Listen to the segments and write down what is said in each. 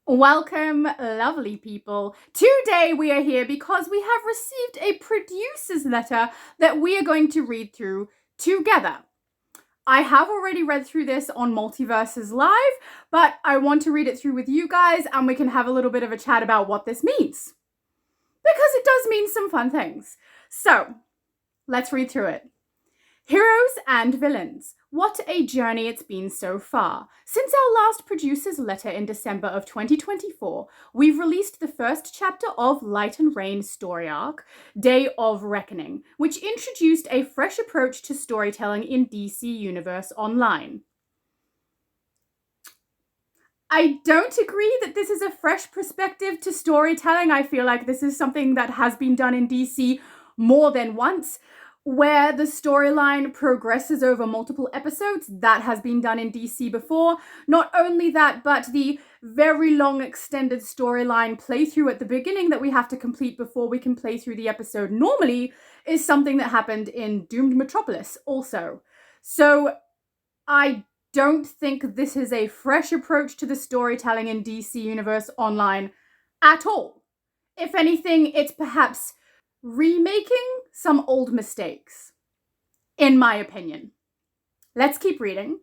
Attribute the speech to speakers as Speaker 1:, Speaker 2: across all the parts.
Speaker 1: Welcome, lovely people. Today we are here because we have received a producer's letter that we are going to read through together. I have already read through this on Multiverses Live, but I want to read it through with you guys and we can have a little bit of a chat about what this means. Because it does mean some fun things. So, let's read through it. Heroes and villains. What a journey it's been so far. Since our last producer's letter in December of 2024, we've released the first chapter of Light and Rain story arc, Day of Reckoning, which introduced a fresh approach to storytelling in DC Universe Online. I don't agree that this is a fresh perspective to storytelling. I feel like this is something that has been done in DC more than once, where the storyline progresses over multiple episodes. That has been done in DC before. Not only that, but the very long extended storyline playthrough at the beginning that we have to complete before we can play through the episode normally is something that happened in Doomed Metropolis also. So I don't think this is a fresh approach to the storytelling in DC Universe Online at all. If anything, it's perhaps remaking some old mistakes, in my opinion. Let's keep reading.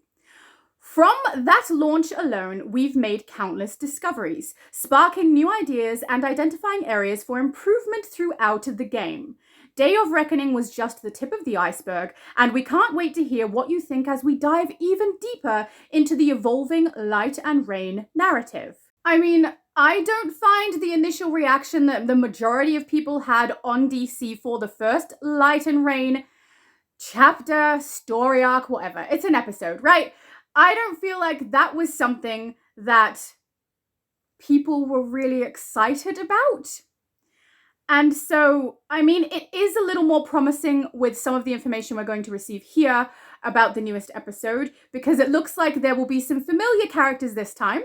Speaker 1: From that launch alone, we've made countless discoveries, sparking new ideas and identifying areas for improvement throughout the game. Day of Reckoning was just the tip of the iceberg, and we can't wait to hear what you think as we dive even deeper into the evolving Light and Rain narrative. I mean, I don't find the initial reaction that the majority of people had on DC for the first Light and Rain chapter, story arc, whatever. It's an episode, right? I don't feel like that was something that people were really excited about. And so, I mean, it is a little more promising with some of the information we're going to receive here about the newest episode, because it looks like there will be some familiar characters this time.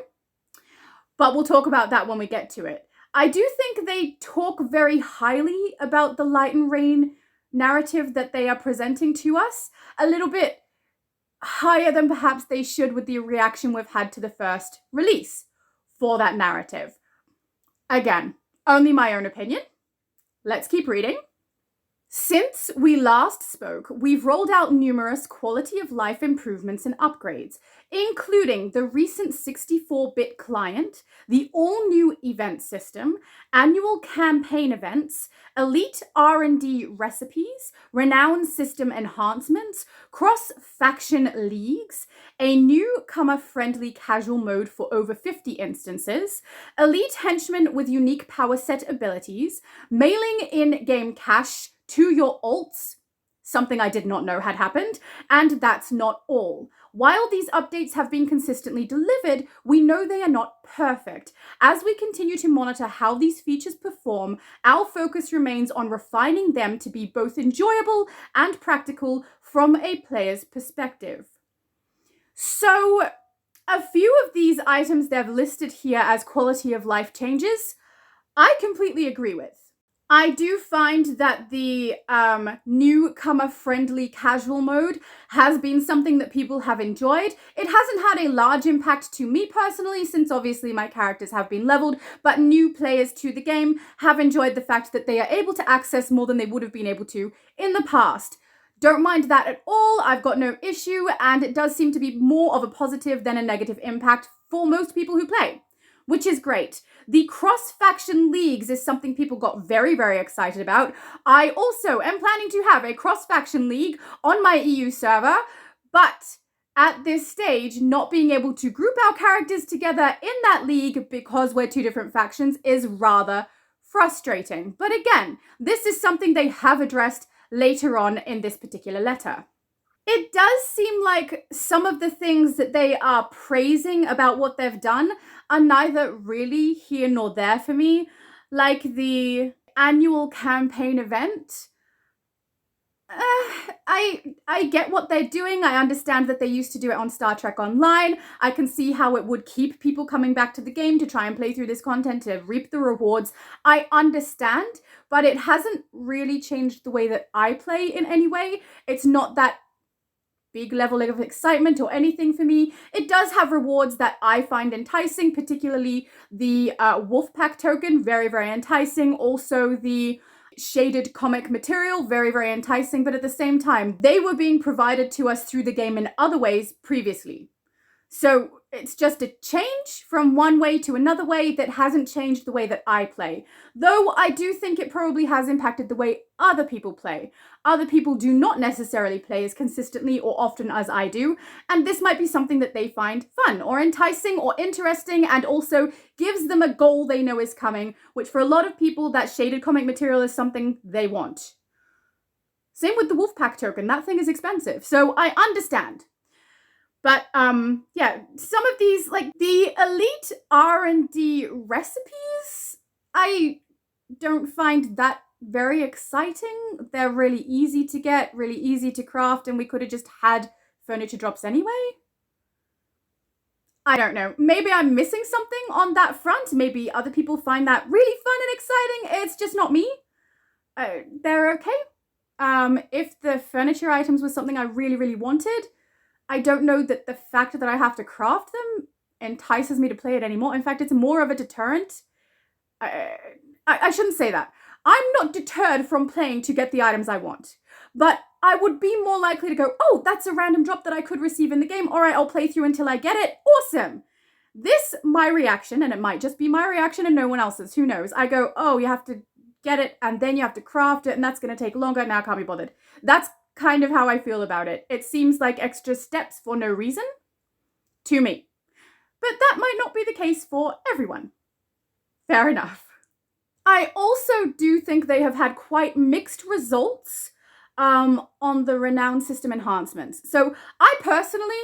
Speaker 1: But we'll talk about that when we get to it. I do think they talk very highly about the Light and Rain narrative that they are presenting to us, a little bit higher than perhaps they should with the reaction we've had to the first release for that narrative. Again, only my own opinion. Let's keep reading. Since we last spoke, we've rolled out numerous quality of life improvements and upgrades, including the recent 64-bit client, the all-new event system, annual campaign events, elite R&D recipes, renown system enhancements, cross-faction leagues, a newcomer-friendly casual mode for over 50 instances, elite henchmen with unique power set abilities, mailing in-game cash to your alts, something I did not know had happened, and that's not all. While these updates have been consistently delivered, we know they are not perfect. As we continue to monitor how these features perform, our focus remains on refining them to be both enjoyable and practical from a player's perspective. So, a few of these items they've listed here as quality of life changes, I completely agree with. I do find that the newcomer-friendly casual mode has been something that people have enjoyed. It hasn't had a large impact to me personally, since obviously my characters have been leveled, but new players to the game have enjoyed the fact that they are able to access more than they would have been able to in the past. Don't mind that at all, I've got no issue, and it does seem to be more of a positive than a negative impact for most people who play, which is great. The cross-faction leagues is something people got very, very excited about. I also am planning to have a cross-faction league on my EU server, but at this stage, not being able to group our characters together in that league because we're two different factions is rather frustrating. But again, this is something they have addressed later on in this particular letter. It does seem like some of the things that they are praising about what they've done are neither really here nor there for me. Like the annual campaign event. I get what they're doing. I understand that they used to do it on Star Trek Online. I can see how it would keep people coming back to the game to try and play through this content to reap the rewards. I understand, but it hasn't really changed the way that I play in any way. It's not that big level of excitement or anything for me. It does have rewards that I find enticing, particularly the Wolfpack token, very, very enticing. Also the shaded comic material, very, very enticing. But at the same time, they were being provided to us through the game in other ways previously. So it's just a change from one way to another way that hasn't changed the way that I play. Though I do think it probably has impacted the way other people play. Other people do not necessarily play as consistently or often as I do, and this might be something that they find fun or enticing or interesting, and also gives them a goal they know is coming, which for a lot of people, that shaded comic material is something they want. Same with the Wolfpack token. That thing is expensive, so I understand. But yeah, some of these, like the elite R&D recipes, I don't find that very exciting. They're really easy to get, really easy to craft, and we could have just had furniture drops anyway. I don't know. Maybe I'm missing something on that front. Maybe other people find that really fun and exciting. It's just not me. They're okay. If the furniture items was something I really, really wanted, I don't know that the fact that I have to craft them entices me to play it anymore. In fact, it's more of a deterrent. I shouldn't say that. I'm not deterred from playing to get the items I want. But I would be more likely to go, oh, that's a random drop that I could receive in the game. All right, I'll play through until I get it. Awesome. This, my reaction, and it might just be my reaction and no one else's, who knows. I go, oh, you have to get it and then you have to craft it and that's going to take longer. Now I can't be bothered. That's kind of how I feel about it. It seems like extra steps for no reason to me. But that might not be the case for everyone. Fair enough. I also do think they have had quite mixed results on the Renown system enhancements. So I personally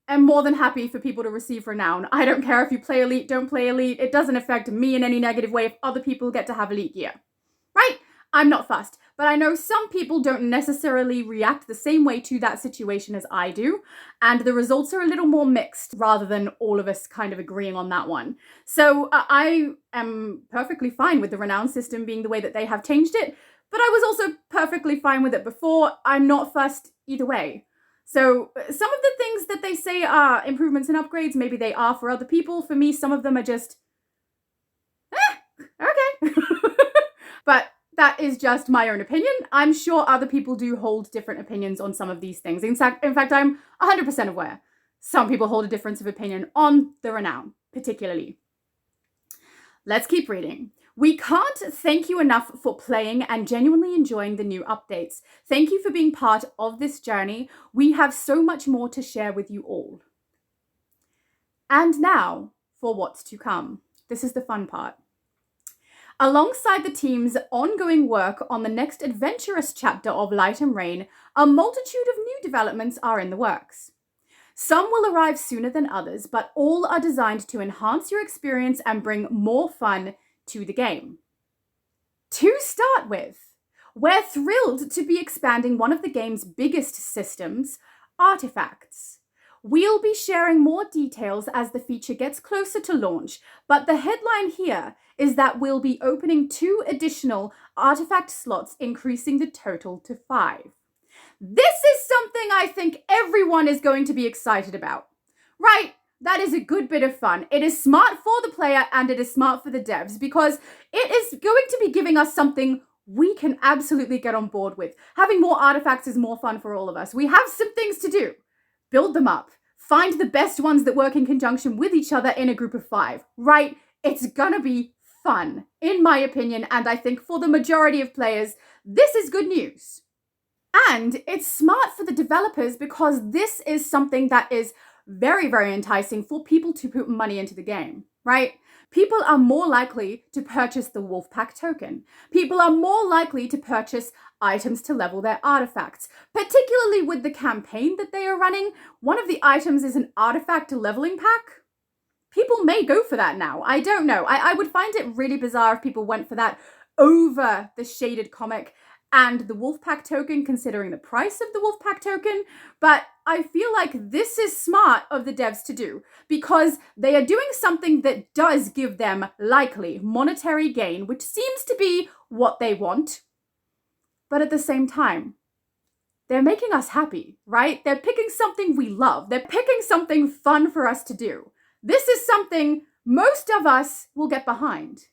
Speaker 1: am more than happy for people to receive Renown. I don't care if you play Elite, don't play Elite. It doesn't affect me in any negative way if other people get to have Elite gear. Right? I'm not fussed, but I know some people don't necessarily react the same way to that situation as I do, and the results are a little more mixed rather than all of us kind of agreeing on that one. So I am perfectly fine with the Renown system being the way that they have changed it, but I was also perfectly fine with it before. I'm not fussed either way. So some of the things that they say are improvements and upgrades, maybe they are for other people. For me, some of them are just, okay. But that is just my own opinion. I'm sure other people do hold different opinions on some of these things. In fact, I'm 100% aware some people hold a difference of opinion on the Renown, particularly. Let's keep reading. We can't thank you enough for playing and genuinely enjoying the new updates. Thank you for being part of this journey. We have so much more to share with you all. And now for what's to come. This is the fun part. Alongside the team's ongoing work on the next adventurous chapter of Light and Rain, a multitude of new developments are in the works. Some will arrive sooner than others, but all are designed to enhance your experience and bring more fun to the game. To start with, we're thrilled to be expanding one of the game's biggest systems, artifacts. We'll be sharing more details as the feature gets closer to launch, but the headline here is that we'll be opening 2 additional artifact slots, increasing the total to 5. This is something I think everyone is going to be excited about. Right? That is a good bit of fun. It is smart for the player and it is smart for the devs because it is going to be giving us something we can absolutely get on board with. Having more artifacts is more fun for all of us. We have some things to do. Build them up. Find the best ones that work in conjunction with each other in a group of 5. Right? It's gonna be fun, in my opinion, and I think for the majority of players, this is good news. And it's smart for the developers because this is something that is very, very enticing for people to put money into the game, right? People are more likely to purchase the Wolfpack token. People are more likely to purchase items to level their artifacts, particularly with the campaign that they are running. One of the items is an artifact leveling pack. People may go for that now. I don't know. I would find it really bizarre if people went for that over the shaded comic and the Wolfpack token, considering the price of the Wolfpack token. But I feel like this is smart of the devs to do because they are doing something that does give them likely monetary gain, which seems to be what they want. But at the same time, they're making us happy, right? They're picking something we love. They're picking something fun for us to do. This is something most of us will get behind.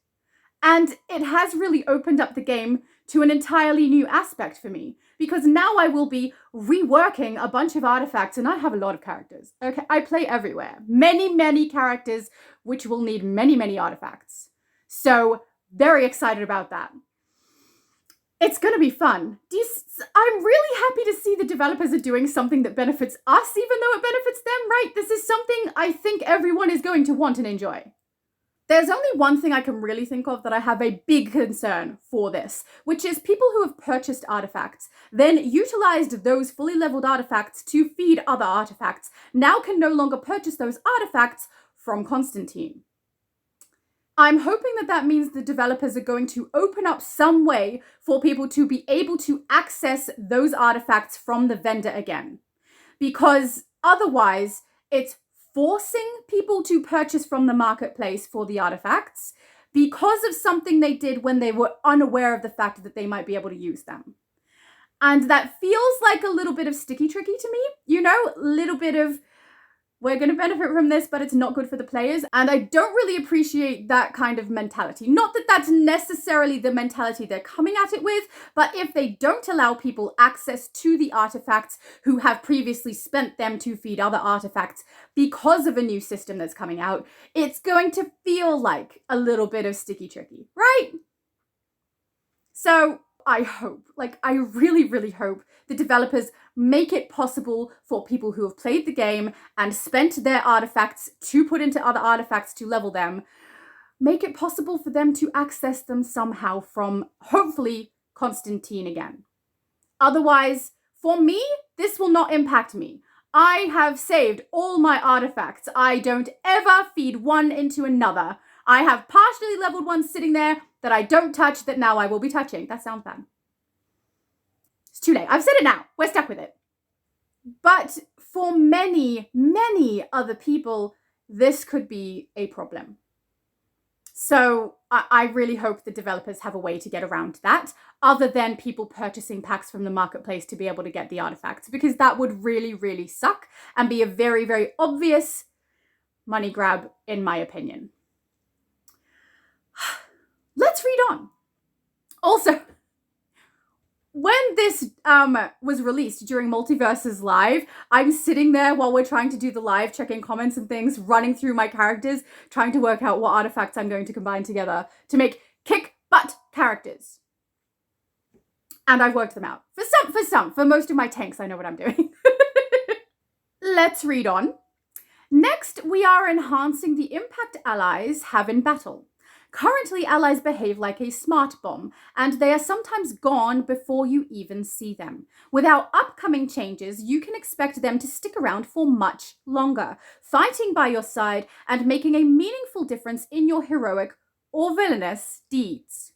Speaker 1: And it has really opened up the game to an entirely new aspect for me, because now I will be reworking a bunch of artifacts, and I have a lot of characters. Okay, I play everywhere. Many, many characters, which will need many, many artifacts. So, very excited about that. It's going to be fun. I'm really happy to see the developers are doing something that benefits us, even though it benefits them, right? This is something I think everyone is going to want and enjoy. There's only one thing I can really think of that I have a big concern for this, which is people who have purchased artifacts, then utilized those fully leveled artifacts to feed other artifacts, now can no longer purchase those artifacts from Constantine. I'm hoping that means the developers are going to open up some way for people to be able to access those artifacts from the vendor again. Because otherwise, it's forcing people to purchase from the marketplace for the artifacts because of something they did when they were unaware of the fact that they might be able to use them. And that feels like a little bit of sticky tricky to me, you know, a little bit of, we're going to benefit from this, but it's not good for the players. And I don't really appreciate that kind of mentality. Not that that's necessarily the mentality they're coming at it with, but if they don't allow people access to the artifacts who have previously spent them to feed other artifacts because of a new system that's coming out, it's going to feel like a little bit of sticky tricky, right? So I hope, I really, really hope the developers make it possible for people who have played the game and spent their artifacts to put into other artifacts to level them, make it possible for them to access them somehow from, hopefully, Constantine again. Otherwise, for me, this will not impact me. I have saved all my artifacts. I don't ever feed one into another. I have partially leveled ones sitting there that I don't touch that now I will be touching. That sounds bad. It's too late. I've said it now. We're stuck with it. But for many, many other people, this could be a problem. So I really hope the developers have a way to get around that, other than people purchasing packs from the marketplace to be able to get the artifacts, because that would really, really suck and be a very, very obvious money grab, in my opinion. Let's read on. Also, when this was released during Multiverses Live, I'm sitting there while we're trying to do the live, checking comments and things, running through my characters, trying to work out what artifacts I'm going to combine together to make kick-butt characters. And I've worked them out. For most of my tanks, I know what I'm doing. Let's read on. Next, we are enhancing the impact allies have in battle. Currently, allies behave like a smart bomb, and they are sometimes gone before you even see them. With our upcoming changes, you can expect them to stick around for much longer, fighting by your side and making a meaningful difference in your heroic or villainous deeds.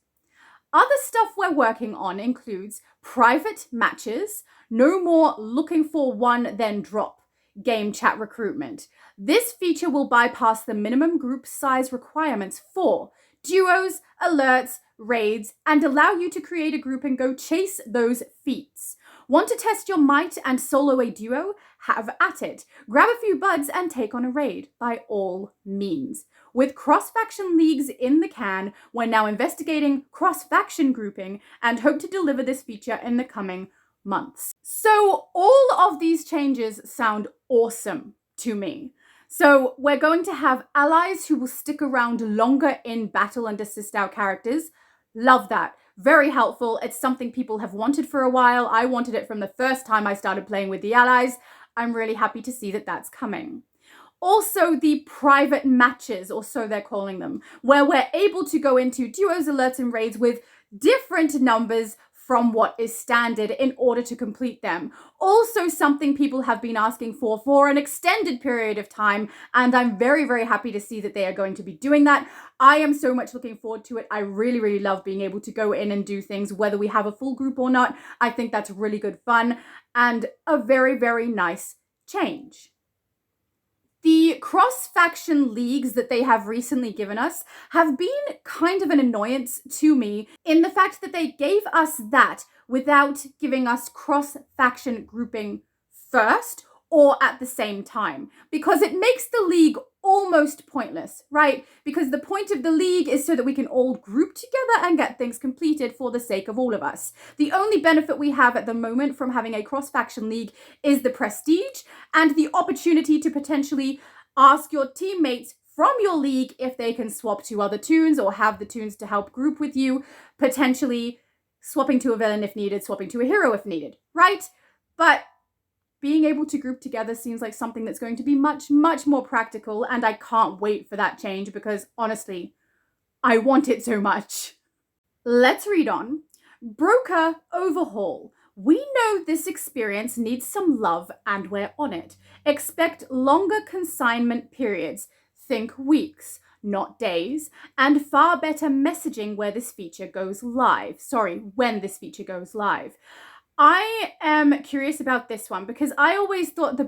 Speaker 1: Other stuff we're working on includes private matches, no more looking for one then drop, game chat recruitment. This feature will bypass the minimum group size requirements for duos, alerts, raids, and allow you to create a group and go chase those feats. Want to test your might and solo a duo? Have at it. Grab a few buds and take on a raid, by all means. With cross-faction leagues in the can, we're now investigating cross-faction grouping and hope to deliver this feature in the coming months. So all of these changes sound awesome to me. So we're going to have allies who will stick around longer in battle and assist our characters. Love that. Very helpful. It's something people have wanted for a while. I wanted it from the first time I started playing with the allies. I'm really happy to see that that's coming. Also, the private matches, or so they're calling them, where we're able to go into duos, alerts, and raids with different numbers from what is standard in order to complete them. Also something people have been asking for an extended period of time, and I'm very, very happy to see that they are going to be doing that. I am so much looking forward to it. I really, really love being able to go in and do things, whether we have a full group or not. I think that's really good fun and a very, very nice change. The cross-faction leagues that they have recently given us have been kind of an annoyance to me in the fact that they gave us that without giving us cross-faction grouping first or at the same time, because it makes the league almost pointless, right? Because the point of the league is so that we can all group together and get things completed for the sake of all of us. The only benefit we have at the moment from having a cross-faction league is the prestige and the opportunity to potentially ask your teammates from your league if they can swap to other toons or have the toons to help group with you, potentially swapping to a villain if needed, swapping to a hero if needed, right? But being able to group together seems like something that's going to be much, much more practical, and I can't wait for that change because, honestly, I want it so much. Let's read on. Broker overhaul. We know this experience needs some love and we're on it. Expect longer consignment periods. Think weeks, not days, and far better messaging where this feature goes live. When this feature goes live. I am curious about this one because I always thought the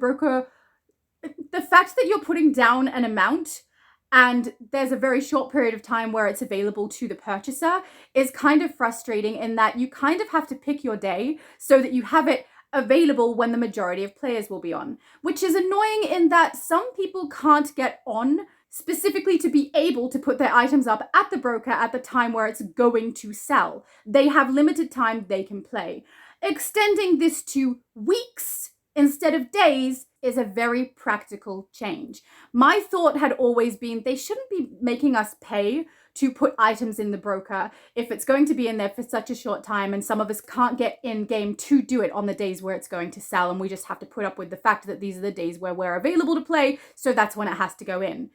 Speaker 1: fact that you're putting down an amount and there's a very short period of time where it's available to the purchaser is kind of frustrating in that you kind of have to pick your day so that you have it available when the majority of players will be on, which is annoying in that some people can't get on specifically to be able to put their items up at the broker at the time where it's going to sell. They have limited time they can play. Extending this to weeks instead of days is a very practical change. My thought had always been they shouldn't be making us pay to put items in the broker if it's going to be in there for such a short time and some of us can't get in game to do it on the days where it's going to sell, and we just have to put up with the fact that these are the days where we're available to play, so that's when it has to go in.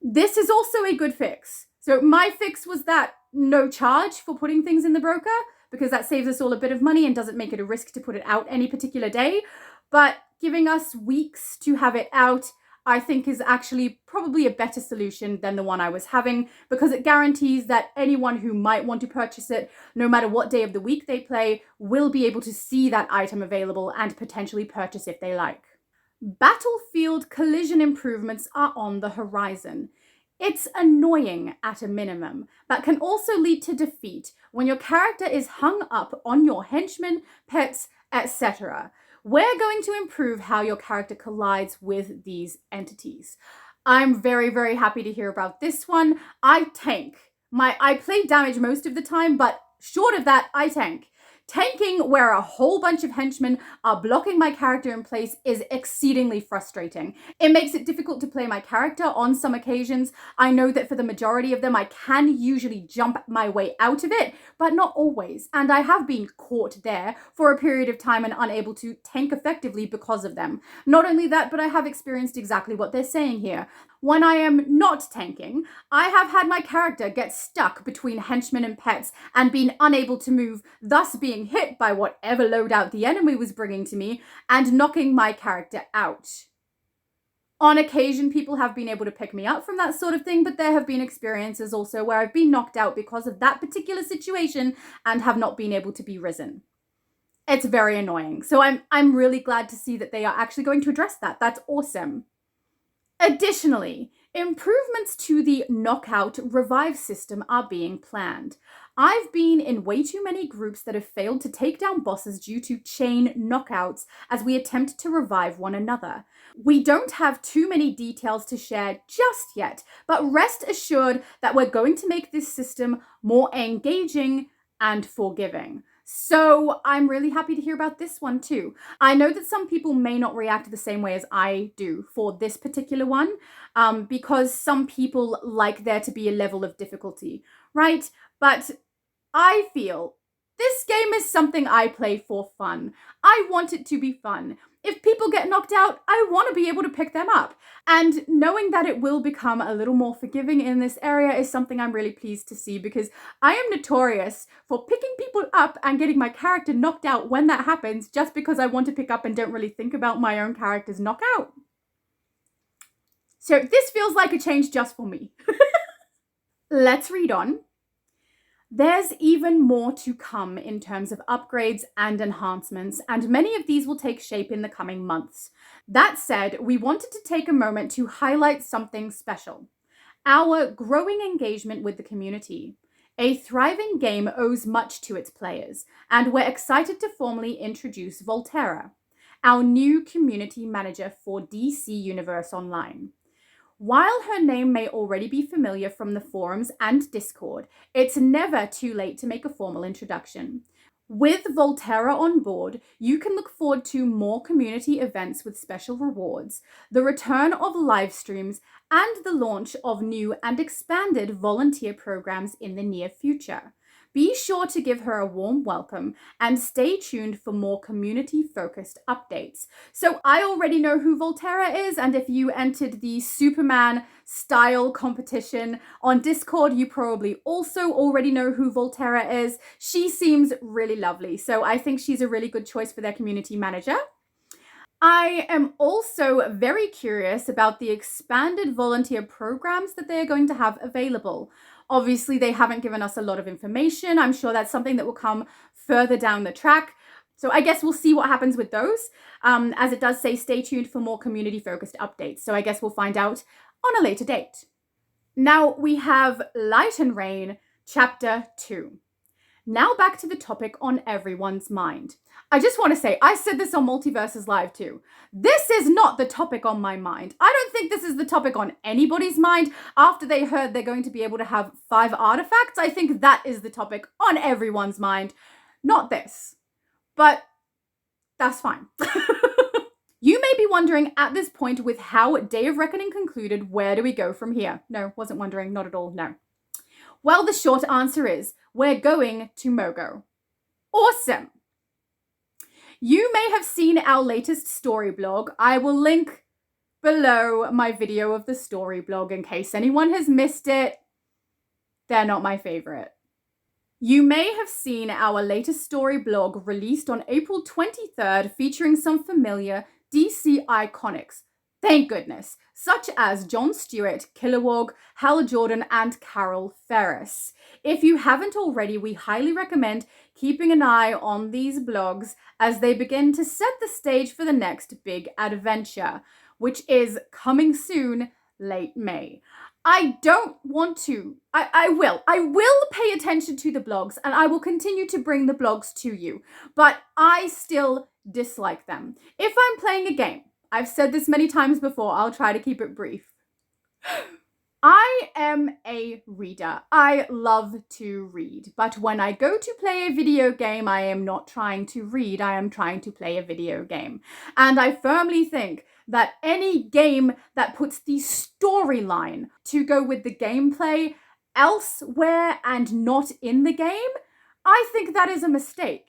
Speaker 1: This is also a good fix. So my fix was that no charge for putting things in the broker, because that saves us all a bit of money and doesn't make it a risk to put it out any particular day. But giving us weeks to have it out, I think is actually probably a better solution than the one I was having, because it guarantees that anyone who might want to purchase it, no matter what day of the week they play, will be able to see that item available and potentially purchase if they like. Battlefield collision improvements are on the horizon. It's annoying at a minimum, but can also lead to defeat when your character is hung up on your henchmen, pets, etc. We're going to improve how your character collides with these entities. I'm very, very happy to hear about this one. I tank. I play damage most of the time, but short of that, I tank. Tanking where a whole bunch of henchmen are blocking my character in place is exceedingly frustrating. It makes it difficult to play my character on some occasions. I know that for the majority of them, I can usually jump my way out of it, but not always. And I have been caught there for a period of time and unable to tank effectively because of them. Not only that, but I have experienced exactly what they're saying here. When I am not tanking, I have had my character get stuck between henchmen and pets and been unable to move, thus being hit by whatever loadout the enemy was bringing to me and knocking my character out. On occasion, people have been able to pick me up from that sort of thing, but there have been experiences also where I've been knocked out because of that particular situation and have not been able to be risen. It's very annoying. So I'm really glad to see that they are actually going to address that. That's awesome. Additionally, improvements to the knockout revive system are being planned. I've been in way too many groups that have failed to take down bosses due to chain knockouts as we attempt to revive one another. We don't have too many details to share just yet, but rest assured that we're going to make this system more engaging and forgiving. So I'm really happy to hear about this one too. I know that some people may not react the same way as I do for this particular one, because some people like there to be a level of difficulty, right? But I feel this game is something I play for fun. I want it to be fun. If people get knocked out, I want to be able to pick them up. And knowing that it will become a little more forgiving in this area is something I'm really pleased to see, because I am notorious for picking people up and getting my character knocked out when that happens just because I want to pick up and don't really think about my own character's knockout. So this feels like a change just for me. Let's read on. There's even more to come in terms of upgrades and enhancements, and many of these will take shape in the coming months. That said, we wanted to take a moment to highlight something special: our growing engagement with the community. A thriving game owes much to its players, and we're excited to formally introduce Volterra, our new community manager for DC Universe Online. While her name may already be familiar from the forums and Discord, it's never too late to make a formal introduction. With Volterra on board, you can look forward to more community events with special rewards, the return of live streams, and the launch of new and expanded volunteer programs in the near future. Be sure to give her a warm welcome and stay tuned for more community-focused updates. So I already know who Volterra is, and if you entered the Superman style competition on Discord, you probably also already know who Volterra is. She seems really lovely, so I think she's a really good choice for their community manager. I am also very curious about the expanded volunteer programs that they're going to have available. Obviously, they haven't given us a lot of information. I'm sure that's something that will come further down the track. So I guess we'll see what happens with those. As it does say, stay tuned for more community-focused updates. So I guess we'll find out on a later date. Now we have Light and Rain, Chapter 2. Now back to the topic on everyone's mind. I just want to say, I said this on Multiverses Live too. This is not the topic on my mind. I don't think this is the topic on anybody's mind. After they heard they're going to be able to have 5 artifacts, I think that is the topic on everyone's mind. Not this. But that's fine. You may be wondering at this point, with how Day of Reckoning concluded, where do we go from here? No, wasn't wondering, not at all, no. Well, the short answer is, we're going to Mogo. Awesome! You may have seen our latest story blog. I will link below my video of the story blog in case anyone has missed it. They're not my favorite. You may have seen our latest story blog released on April 23rd, featuring some familiar DC iconics. Thank goodness, such as Jon Stewart, Kilowog, Hal Jordan, and Carol Ferris. If you haven't already, we highly recommend keeping an eye on these blogs as they begin to set the stage for the next big adventure, which is coming soon, late May. I don't want to. I will pay attention to the blogs, and I will continue to bring the blogs to you, but I still dislike them. If I'm playing a game, I've said this many times before, I'll try to keep it brief. I am a reader. I love to read. But when I go to play a video game, I am not trying to read. I am trying to play a video game. And I firmly think that any game that puts the storyline to go with the gameplay elsewhere and not in the game, I think that is a mistake.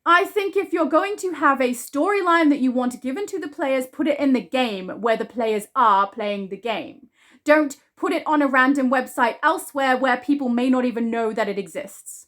Speaker 1: I think if you're going to have a storyline that you want given to the players, put it in the game where the players are playing the game. Don't put it on a random website elsewhere where people may not even know that it exists.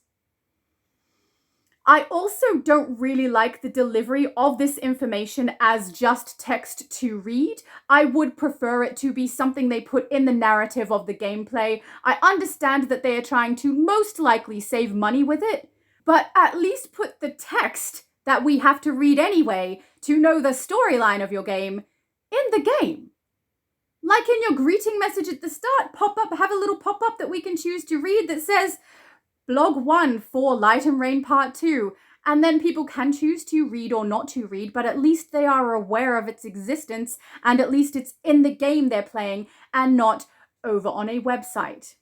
Speaker 1: I also don't really like the delivery of this information as just text to read. I would prefer it to be something they put in the narrative of the gameplay. I understand that they are trying to most likely save money with it, but at least put the text that we have to read anyway to know the storyline of your game in the game. Like in your greeting message at the start, have a little pop-up that we can choose to read that says Blog 1 for Light and Rain Part 2. And then people can choose to read or not to read, but at least they are aware of its existence, and at least it's in the game they're playing and not over on a website.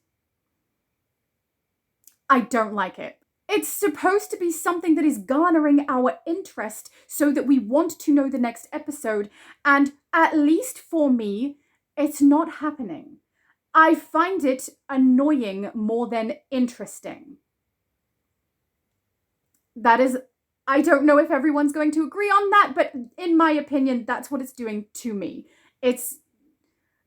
Speaker 1: I don't like it. It's supposed to be something that is garnering our interest so that we want to know the next episode, and at least for me, it's not happening. I find it annoying more than interesting. That is, I don't know if everyone's going to agree on that, but in my opinion, that's what it's doing to me. It's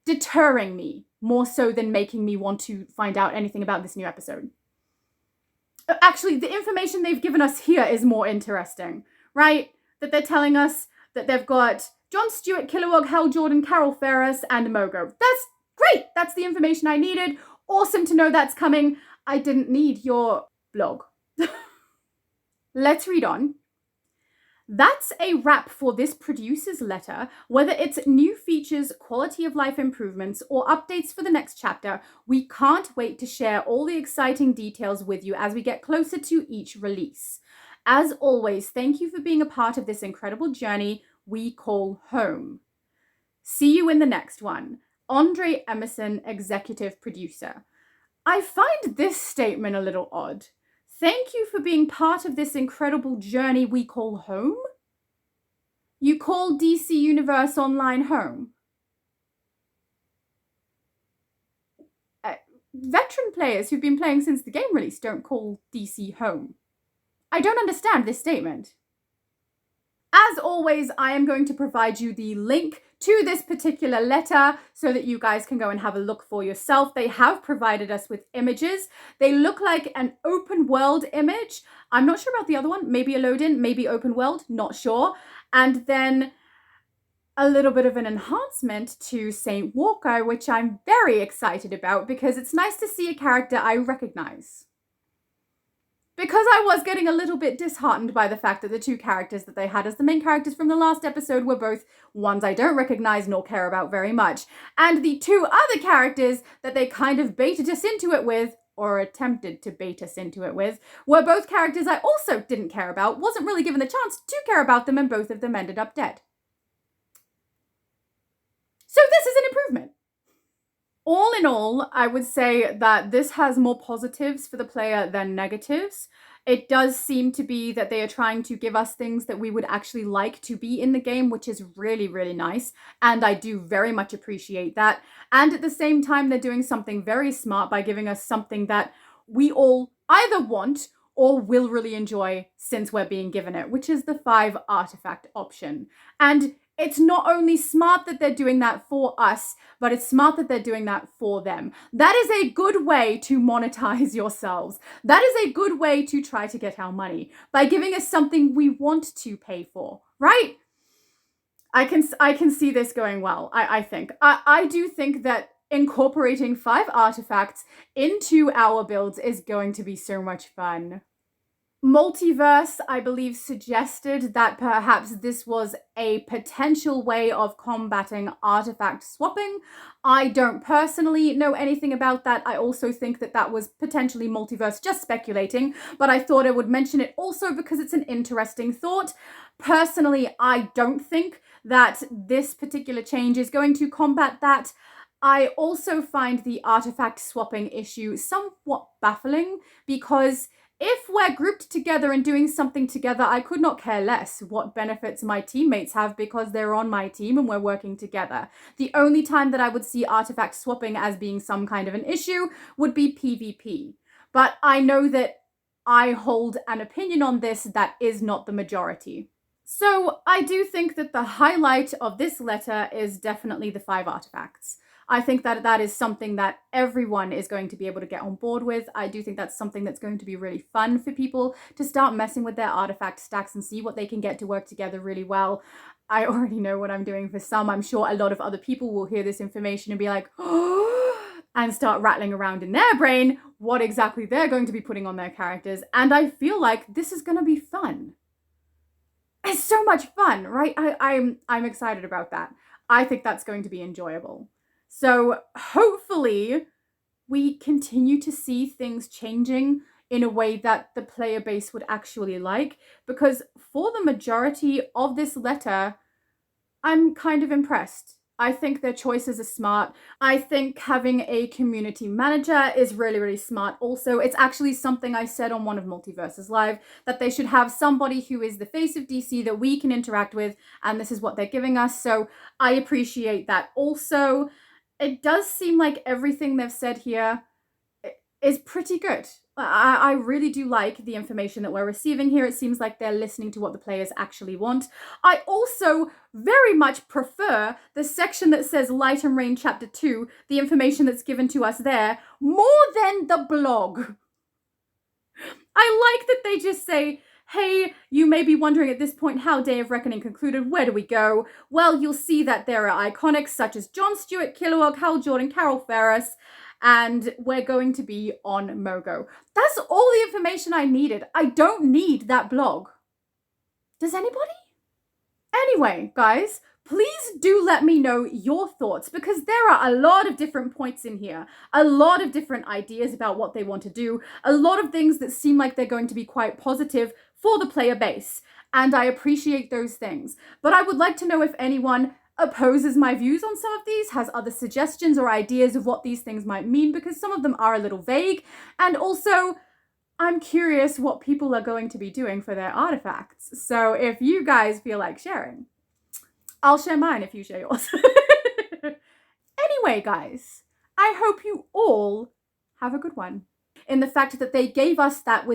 Speaker 1: deterring me more so than making me want to find out anything about this new episode. Actually, the information they've given us here is more interesting, right? That they're telling us that they've got Jon Stewart, Kilowog, Hal Jordan, Carol Ferris, and Mogo. That's great. That's the information I needed. Awesome to know that's coming. I didn't need your blog. Let's read on. That's a wrap for this producer's letter. Whether it's new features, quality of life improvements, or updates for the next chapter, we can't wait to share all the exciting details with you as we get closer to each release. As always, thank you for being a part of this incredible journey we call home. See you in the next one. Andre Emerson, executive producer. I find this statement a little odd. Thank you for being part of this incredible journey we call home? You call DC Universe Online home? Veteran players who've been playing since the game release don't call DC home. I don't understand this statement. As always, I am going to provide you the link to this particular letter so that you guys can go and have a look for yourself. They have provided us with images. They look like an open world image. I'm not sure about the other one. Maybe a load-in, maybe open world, not sure. And then a little bit of an enhancement to Saint Walker, which I'm very excited about because it's nice to see a character I recognize. Because I was getting a little bit disheartened by the fact that the two characters that they had as the main characters from the last episode were both ones I don't recognize nor care about very much. And the two other characters that they kind of baited us into it with, or attempted to bait us into it with, were both characters I also didn't care about, wasn't really given the chance to care about them, and both of them ended up dead. So this is an improvement. All in all, I would say that this has more positives for the player than negatives. It does seem to be that they are trying to give us things that we would actually like to be in the game, which is really, really nice. And I do very much appreciate that. And at the same time, they're doing something very smart by giving us something that we all either want or will really enjoy since we're being given it, which is the 5 artifact option. And it's not only smart that they're doing that for us, but it's smart that they're doing that for them. That is a good way to monetize yourselves. That is a good way to try to get our money by giving us something we want to pay for, right? I can see this going well, I think. I do think that incorporating 5 artifacts into our builds is going to be so much fun. Multiverse, I believe, suggested that perhaps this was a potential way of combating artifact swapping. I don't personally know anything about that. I also think that that was potentially Multiverse just speculating, but I thought I would mention it also because it's an interesting thought. Personally, I don't think that this particular change is going to combat that. I also find the artifact swapping issue somewhat baffling because if we're grouped together and doing something together, I could not care less what benefits my teammates have because they're on my team and we're working together. The only time that I would see artifact swapping as being some kind of an issue would be PvP. But I know that I hold an opinion on this that is not the majority. So I do think that the highlight of this letter is definitely the 5 artifacts. I think that that is something that everyone is going to be able to get on board with. I do think that's something that's going to be really fun for people to start messing with their artifact stacks and see what they can get to work together really well. I already know what I'm doing for some. I'm sure a lot of other people will hear this information and be like, oh, and start rattling around in their brain what exactly they're going to be putting on their characters. And I feel like this is going to be fun. It's so much fun, right? I'm excited about that. I think that's going to be enjoyable. So hopefully we continue to see things changing in a way that the player base would actually like, because for the majority of this letter, I'm kind of impressed. I think their choices are smart. I think having a community manager is really, really smart. Also, it's actually something I said on one of Multiverses Live, that they should have somebody who is the face of DC that we can interact with, and this is what they're giving us. So I appreciate that. Also, it does seem like everything they've said here is pretty good. I really do like the information that we're receiving here. It seems like they're listening to what the players actually want. I also very much prefer the section that says Light and Rain Chapter 2, the information that's given to us there, more than the blog. I like that they just say, hey, you may be wondering at this point how Day of Reckoning concluded. Where do we go? Well, you'll see that there are iconics such as Jon Stewart, Kilowog, Hal Jordan, Carol Ferris, and we're going to be on Mogo. That's all the information I needed. I don't need that blog. Does anybody? Anyway, guys, please do let me know your thoughts, because there are a lot of different points in here, a lot of different ideas about what they want to do, a lot of things that seem like they're going to be quite positive for the player base, and I appreciate those things. But I would like to know if anyone opposes my views on some of these, has other suggestions or ideas of what these things might mean, because some of them are a little vague, and also I'm curious what people are going to be doing for their artifacts. So if you guys feel like sharing, I'll share mine if you share yours. Anyway, guys, I hope you all have a good one. In the fact that they gave us that